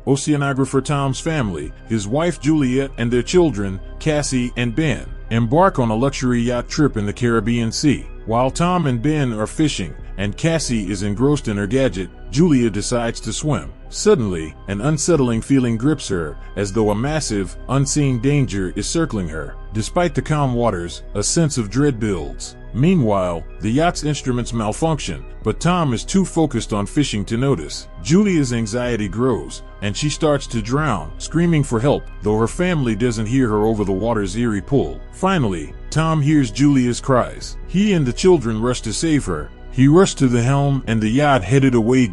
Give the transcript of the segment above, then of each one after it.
oceanographer Tom's family, his wife Juliet and their children, Cassie and Ben, embark on a luxury yacht trip in the Caribbean Sea. While Tom and Ben are fishing, and Cassie is engrossed in her gadget, Julia decides to swim. Suddenly, an unsettling feeling grips her, as though a massive, unseen danger is circling her. Despite the calm waters, a sense of dread builds. Meanwhile, the yacht's instruments malfunction, but Tom is too focused on fishing to notice. Julia's anxiety grows, and she starts to drown, screaming for help, though her family doesn't hear her over the water's eerie pull. Finally, Tom hears Julia's cries. He and the children rush to save her. He rushed to the helm and the yacht headed away.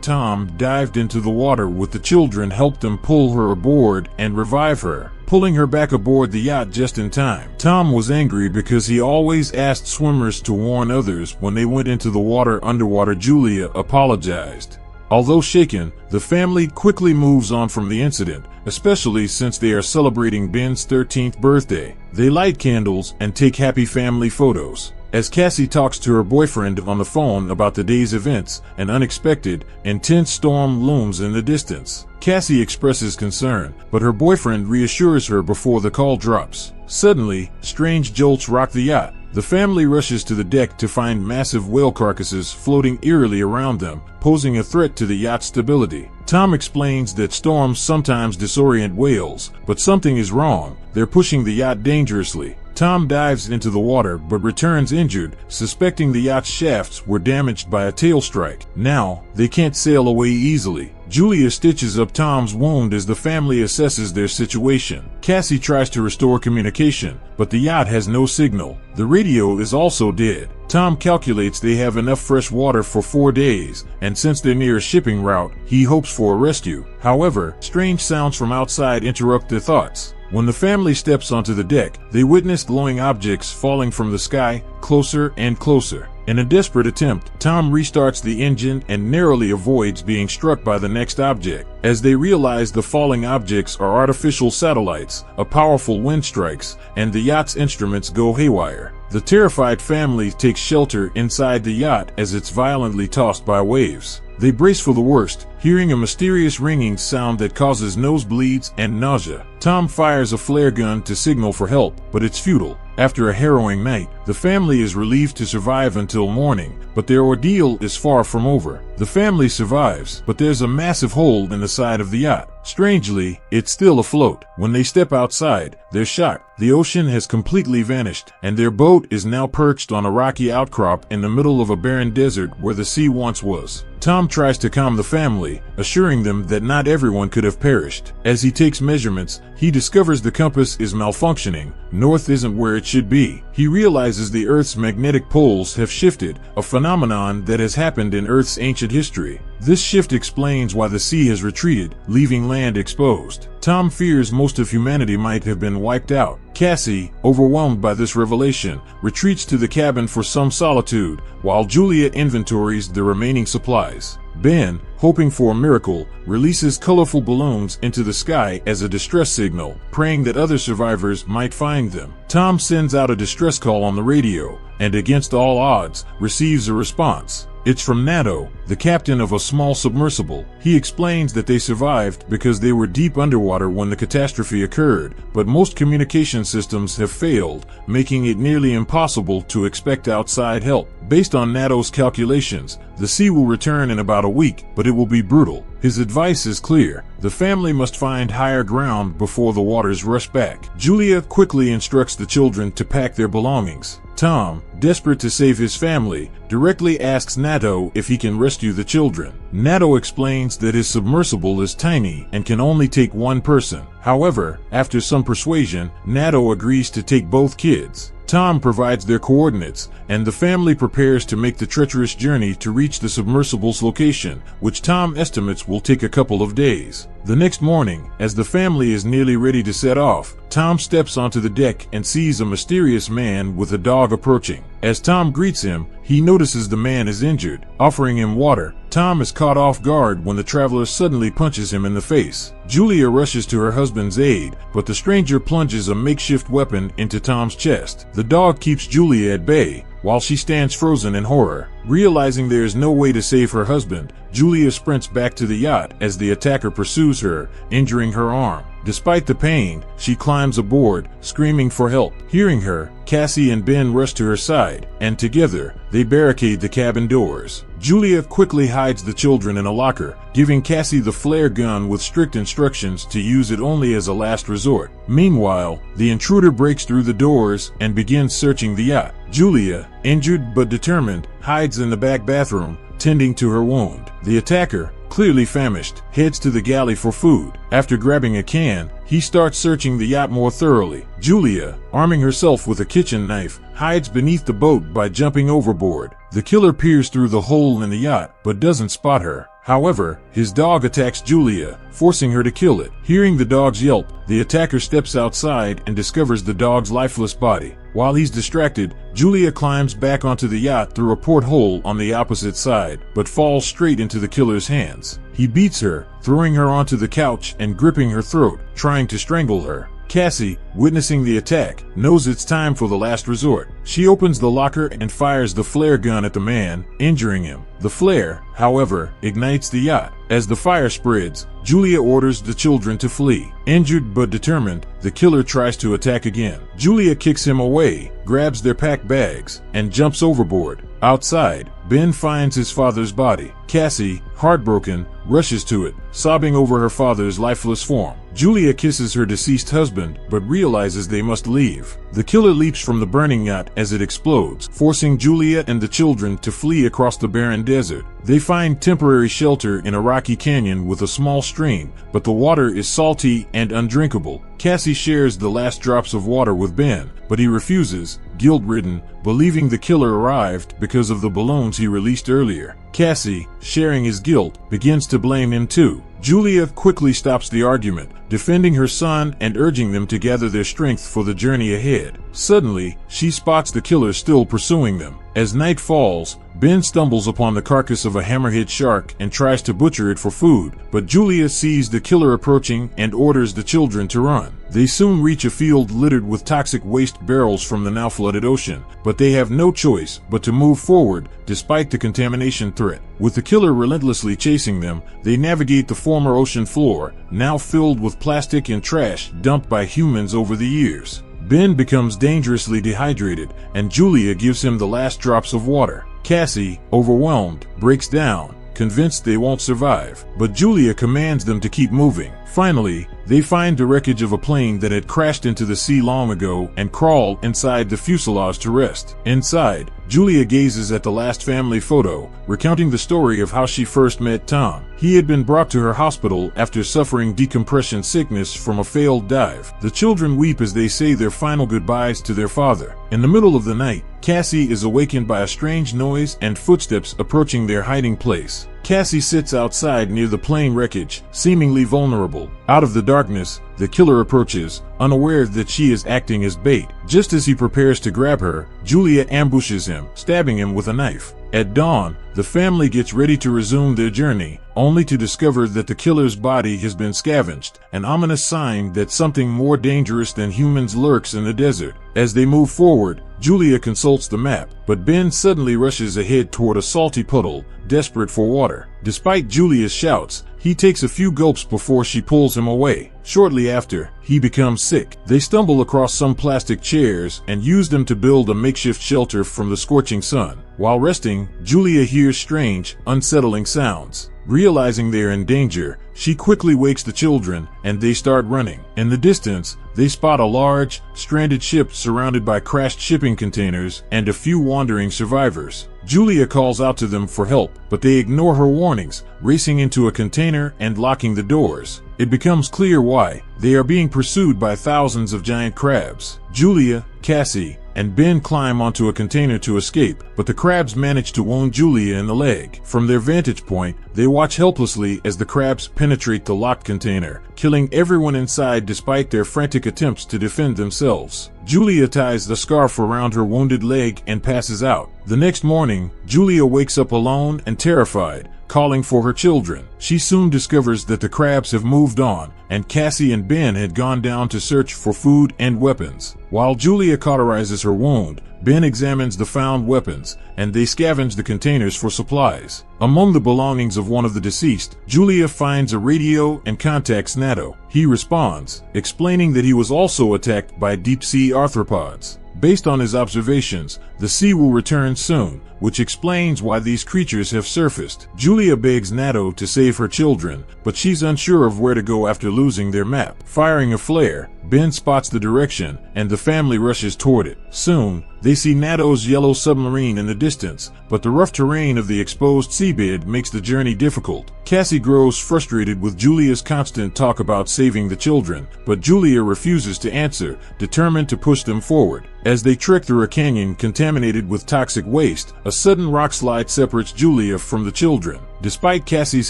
Tom dived into the water with the children, helped them pull her aboard and revive her, pulling her back aboard the yacht just in time. Tom was angry because he always asked swimmers to warn others when they went into the water underwater. Julia apologized. Although shaken, the family quickly moves on from the incident, especially since they are celebrating Ben's 13th birthday. They light candles and take happy family photos. As Cassie talks to her boyfriend on the phone about the day's events, an unexpected, intense storm looms in the distance. Cassie expresses concern, but her boyfriend reassures her before the call drops. Suddenly, strange jolts rock the yacht. The family rushes to the deck to find massive whale carcasses floating eerily around them, posing a threat to the yacht's stability. Tom explains that storms sometimes disorient whales, but something is wrong. They're pushing the yacht dangerously. Tom dives into the water but returns injured, suspecting the yacht's shafts were damaged by a tail strike. Now, they can't sail away easily. Julia stitches up Tom's wound as the family assesses their situation. Cassie tries to restore communication, but the yacht has no signal. The radio is also dead. Tom calculates they have enough fresh water for 4 days, and since they're near a shipping route, he hopes for a rescue. However, strange sounds from outside interrupt their thoughts. When the family steps onto the deck, they witness glowing objects falling from the sky, closer and closer. In a desperate attempt, Tom restarts the engine and narrowly avoids being struck by the next object. As they realize the falling objects are artificial satellites, a powerful wind strikes, and the yacht's instruments go haywire. The terrified family takes shelter inside the yacht as it's violently tossed by waves. They brace for the worst, hearing a mysterious ringing sound that causes nosebleeds and nausea. Tom fires a flare gun to signal for help, but it's futile. After a harrowing night, the family is relieved to survive until morning, but their ordeal is far from over. The family survives, but there's a massive hole in the side of the yacht. Strangely, it's still afloat. When they step outside, they're shocked. The ocean has completely vanished, and their boat is now perched on a rocky outcrop in the middle of a barren desert where the sea once was. Tom tries to calm the family, assuring them that not everyone could have perished. As he takes measurements, he discovers the compass is malfunctioning. North isn't where it should be. He realizes the Earth's magnetic poles have shifted, a phenomenon that has happened in Earth's ancient history. This shift explains why the sea has retreated, leaving land exposed. Tom fears most of humanity might have been wiped out. Cassie, overwhelmed by this revelation, retreats to the cabin for some solitude, while Julia inventories the remaining supplies. Ben, hoping for a miracle, releases colorful balloons into the sky as a distress signal, praying that other survivors might find them. Tom sends out a distress call on the radio, and against all odds, receives a response. It's from Nato, the captain of a small submersible. He explains that they survived because they were deep underwater when the catastrophe occurred, but most communication systems have failed, making it nearly impossible to expect outside help. Based on Nato's calculations, the sea will return in about a week, but it will be brutal. His advice is clear. The family must find higher ground before the waters rush back. Julia quickly instructs the children to pack their belongings. Tom, desperate to save his family, directly asks Nato if he can rescue the children. Nato explains that his submersible is tiny and can only take one person. However, after some persuasion, Nato agrees to take both kids. Tom provides their coordinates, and the family prepares to make the treacherous journey to reach the submersible's location, which Tom estimates will take a couple of days. The next morning, as the family is nearly ready to set off, Tom steps onto the deck and sees a mysterious man with a dog approaching. As Tom greets him, he notices the man is injured. Offering him water, Tom is caught off guard when the traveler suddenly punches him in the face. Julia rushes to her husband's aid, but the stranger plunges a makeshift weapon into Tom's chest. The dog keeps Julia at bay, while she stands frozen in horror. Realizing there is no way to save her husband, Julia sprints back to the yacht as the attacker pursues her, injuring her arm. Despite the pain, she climbs aboard, screaming for help. Hearing her, Cassie and Ben rush to her side, and together, they barricade the cabin doors. Julia quickly hides the children in a locker, giving Cassie the flare gun with strict instructions to use it only as a last resort. Meanwhile, the intruder breaks through the doors and begins searching the yacht. Julia, injured but determined, hides in the back bathroom, tending to her wound. The attacker, clearly famished, heads to the galley for food. After grabbing a can, he starts searching the yacht more thoroughly. Julia, arming herself with a kitchen knife, hides beneath the boat by jumping overboard. The killer peers through the hole in the yacht, but doesn't spot her. However, his dog attacks Julia, forcing her to kill it. Hearing the dog's yelp, the attacker steps outside and discovers the dog's lifeless body. While he's distracted, Julia climbs back onto the yacht through a porthole on the opposite side, but falls straight into the killer's hands. He beats her, throwing her onto the couch and gripping her throat, trying to strangle her. Cassie, witnessing the attack, knows it's time for the last resort. She opens the locker and fires the flare gun at the man, injuring him. The flare, however, ignites the yacht. As the fire spreads, Julia orders the children to flee. Injured but determined, the killer tries to attack again. Julia kicks him away, grabs their pack bags, and jumps overboard. Outside, Ben finds his father's body. Cassie, heartbroken, rushes to it, sobbing over her father's lifeless form. Julia kisses her deceased husband, but realizes they must leave. The killer leaps from the burning yacht as it explodes, forcing Julia and the children to flee across the barren desert. They find temporary shelter in a rocky canyon with a small stream, but the water is salty and undrinkable. Cassie shares the last drops of water with Ben, but he refuses, guilt-ridden, believing the killer arrived because of the balloons he released earlier. Cassie, sharing his guilt, begins to blame him too. Julia quickly stops the argument, defending her son and urging them to gather their strength for the journey ahead. Suddenly, she spots the killer still pursuing them. As night falls, Ben stumbles upon the carcass of a hammerhead shark and tries to butcher it for food, but Julia sees the killer approaching and orders the children to run. They soon reach a field littered with toxic waste barrels from the now flooded ocean, but they have no choice but to move forward despite the contamination threat. With the killer relentlessly chasing them, they navigate the former ocean floor, now filled with plastic and trash dumped by humans over the years. Ben becomes dangerously dehydrated, and Julia gives him the last drops of water. Cassie, overwhelmed, breaks down, convinced they won't survive, but Julia commands them to keep moving. Finally, they find the wreckage of a plane that had crashed into the sea long ago and crawl inside the fuselage to rest. Inside, Julia gazes at the last family photo, recounting the story of how she first met Tom. He had been brought to her hospital after suffering decompression sickness from a failed dive. The children weep as they say their final goodbyes to their father. In the middle of the night, Cassie is awakened by a strange noise and footsteps approaching their hiding place. Cassie sits outside near the plane wreckage, seemingly vulnerable. Out of the darkness, the killer approaches, unaware that she is acting as bait. Just as he prepares to grab her, Julia ambushes him, stabbing him with a knife. At dawn, the family gets ready to resume their journey, only to discover that the killer's body has been scavenged, an ominous sign that something more dangerous than humans lurks in the desert. As they move forward, Julia consults the map, but Ben suddenly rushes ahead toward a salty puddle, desperate for water. Despite Julia's shouts, he takes a few gulps before she pulls him away. Shortly after, he becomes sick. They stumble across some plastic chairs and use them to build a makeshift shelter from the scorching sun. While resting, Julia hears strange, unsettling sounds. Realizing they're in danger, she quickly wakes the children, and they start running. In the distance, they spot a large, stranded ship surrounded by crashed shipping containers and a few wandering survivors. Julia calls out to them for help, but they ignore her warnings, racing into a container and locking the doors. It becomes clear why. They are being pursued by thousands of giant crabs. Julia, Cassie, and Ben climb onto a container to escape, but the crabs manage to wound Julia in the leg. From their vantage point, they watch helplessly as the crabs penetrate the locked container, killing everyone inside despite their frantic attempts to defend themselves. Julia ties the scarf around her wounded leg and passes out. The next morning, Julia wakes up alone and terrified, calling for her children. She soon discovers that the crabs have moved on, and Cassie and Ben had gone down to search for food and weapons. While Julia cauterizes her wound, Ben examines the found weapons, and they scavenge the containers for supplies. Among the belongings of one of the deceased, Julia finds a radio and contacts Nato. He responds, explaining that he was also attacked by deep-sea arthropods. Based on his observations, the sea will return soon, which explains why these creatures have surfaced. Julia begs Nato to save her children, but she's unsure of where to go after losing their map. Firing a flare, Ben spots the direction, and the family rushes toward it. Soon, they see Nato's yellow submarine in the distance, but the rough terrain of the exposed seabed makes the journey difficult. Cassie grows frustrated with Julia's constant talk about saving the children, but Julia refuses to answer, determined to push them forward. As they trek through a canyon contaminated with toxic waste, a sudden rock slide separates Julia from the children. Despite Cassie's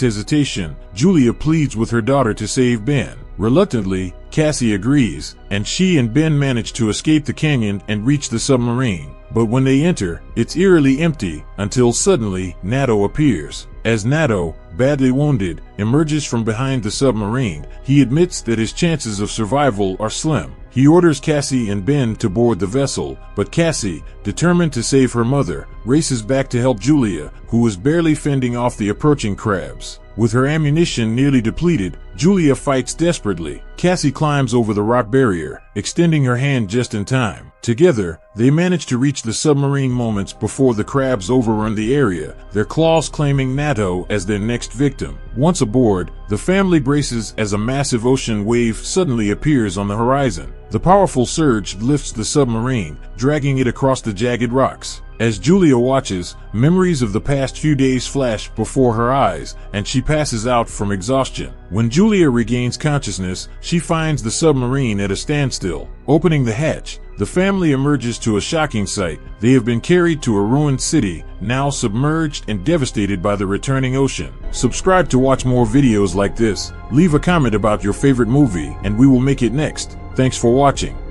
hesitation, Julia pleads with her daughter to save Ben. Reluctantly, Cassie agrees, and she and Ben manage to escape the canyon and reach the submarine. But when they enter, it's eerily empty, until suddenly, Nato appears. As Nato, badly wounded, emerges from behind the submarine, he admits that his chances of survival are slim. He orders Cassie and Ben to board the vessel, but Cassie, determined to save her mother, races back to help Julia, who is barely fending off the approaching crabs. With her ammunition nearly depleted, Julia fights desperately. Cassie climbs over the rock barrier, extending her hand just in time. Together, they manage to reach the submarine moments before the crabs overrun the area, their claws claiming Nato as their next victim. Once aboard, the family braces as a massive ocean wave suddenly appears on the horizon. The powerful surge lifts the submarine, dragging it across the jagged rocks. As Julia watches, memories of the past few days flash before her eyes, and she passes out from exhaustion. When Julia regains consciousness, she finds the submarine at a standstill. Opening the hatch, the family emerges to a shocking sight. They have been carried to a ruined city, now submerged and devastated by the returning ocean. Subscribe to watch more videos like this. Leave a comment about your favorite movie, and we will make it next. Thanks for watching.